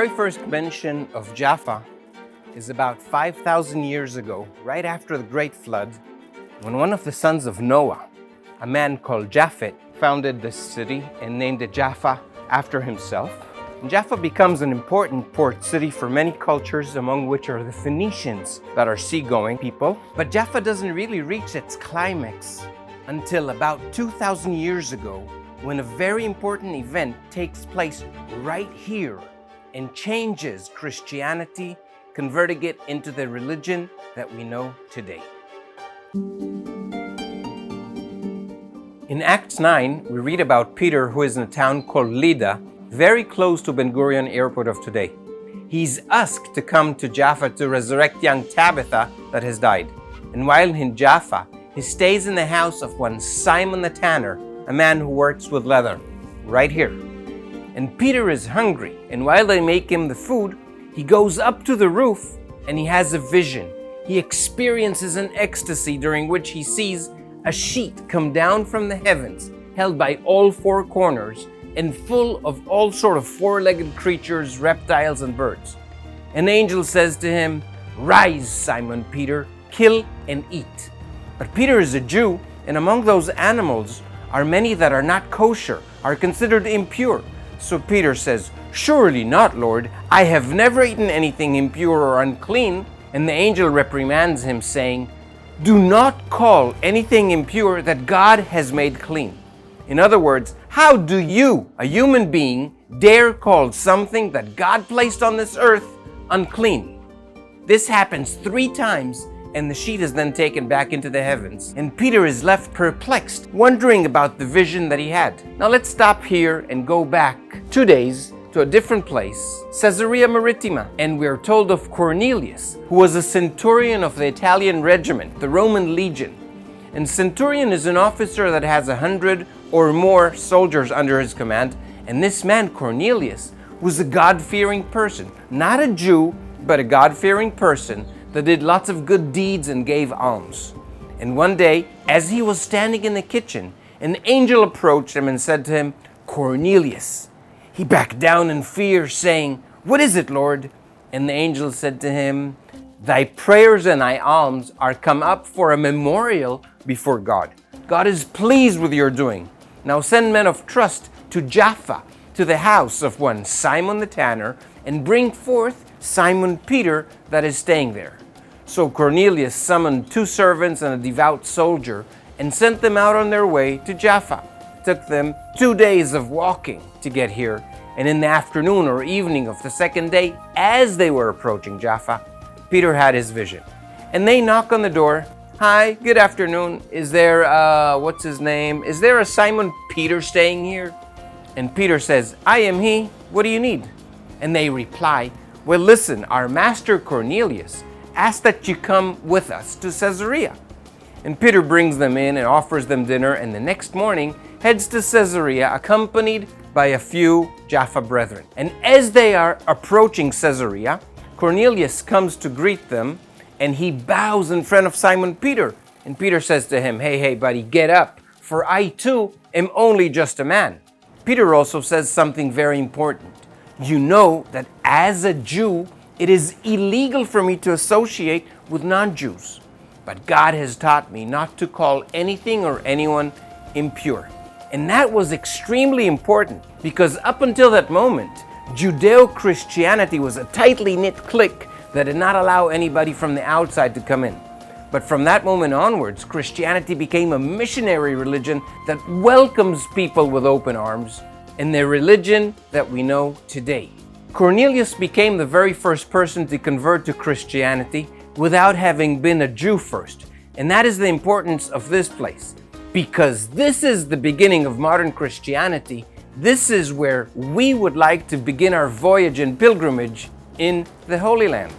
very first mention of Jaffa is about 5,000 years ago, right after the Great Flood, when one of the sons of Noah, a man called Japhet, founded this city and named it Jaffa after himself. And Jaffa becomes an important port city for many cultures, among which are the Phoenicians that are seagoing people. But Jaffa doesn't really reach its climax until about 2,000 years ago, when a very important event takes place right here and changes Christianity, converting it into the religion that we know today. In Acts 9, we read about Peter, who is in a town called Lydda, very close to Ben Gurion Airport of today. He's asked to come to Jaffa to resurrect young Tabitha that has died. And while in Jaffa, he stays in the house of one Simon the Tanner, a man who works with leather, right here. And Peter is hungry, and while they make him the food, he goes up to the roof and he has a vision. He experiences an ecstasy during which he sees a sheet come down from the heavens, held by all four corners, and full of all sort of four-legged creatures, reptiles, and birds. An angel says to him, "Rise, Simon Peter, kill and eat." But Peter is a Jew, and among those animals are many that are not kosher, are considered impure. So Peter says, "Surely not, Lord. I have never eaten anything impure or unclean." And the angel reprimands him, saying, "Do not call anything impure that God has made clean." In other words, how do you, a human being, dare call something that God placed on this earth unclean? This happens 3 times, and the sheet is then taken back into the heavens. And Peter is left perplexed, wondering about the vision that he had. Now let's stop here and go back 2 days to a different place, Caesarea Maritima. And we're told of Cornelius, who was a centurion of the Italian regiment, the Roman legion. And centurion is an officer that has 100 or more soldiers under his command. And this man, Cornelius, was a God-fearing person. Not a Jew, but a God-fearing person that did lots of good deeds and gave alms. And one day, as he was standing in the kitchen, an angel approached him and said to him, "Cornelius." He backed down in fear, saying, "What is it, Lord?" And the angel said to him, "Thy prayers and thy alms are come up for a memorial before God. God is pleased with your doing. Now send men of trust to Jaffa, to the house of one Simon the Tanner, and bring forth Simon Peter that is staying there." So Cornelius summoned 2 servants and a devout soldier and sent them out on their way to Jaffa. It took them 2 days of walking to get here, and in the afternoon or evening of the second day, as they were approaching Jaffa, Peter had his vision. And they knock on the door. "Hi, good afternoon. Is there, what's his name? Is there a Simon Peter staying here?" And Peter says, "I am he. What do you need?" And they reply, "Well, listen, our master Cornelius asked that you come with us to Caesarea." And Peter brings them in and offers them dinner, and the next morning heads to Caesarea, accompanied by a few Jaffa brethren. And as they are approaching Caesarea, Cornelius comes to greet them, and he bows in front of Simon Peter. And Peter says to him, hey, buddy, get up, for I too am only just a man." Peter also says something very important. "You know that as a Jew, it is illegal for me to associate with non-Jews. But God has taught me not to call anything or anyone impure." And that was extremely important, because up until that moment, Judeo-Christianity was a tightly knit clique that did not allow anybody from the outside to come in. But from that moment onwards, Christianity became a missionary religion that welcomes people with open arms, and the religion that we know today. Cornelius became the very first person to convert to Christianity without having been a Jew first. And that is the importance of this place, because this is the beginning of modern Christianity. This is where we would like to begin our voyage and pilgrimage in the Holy Land.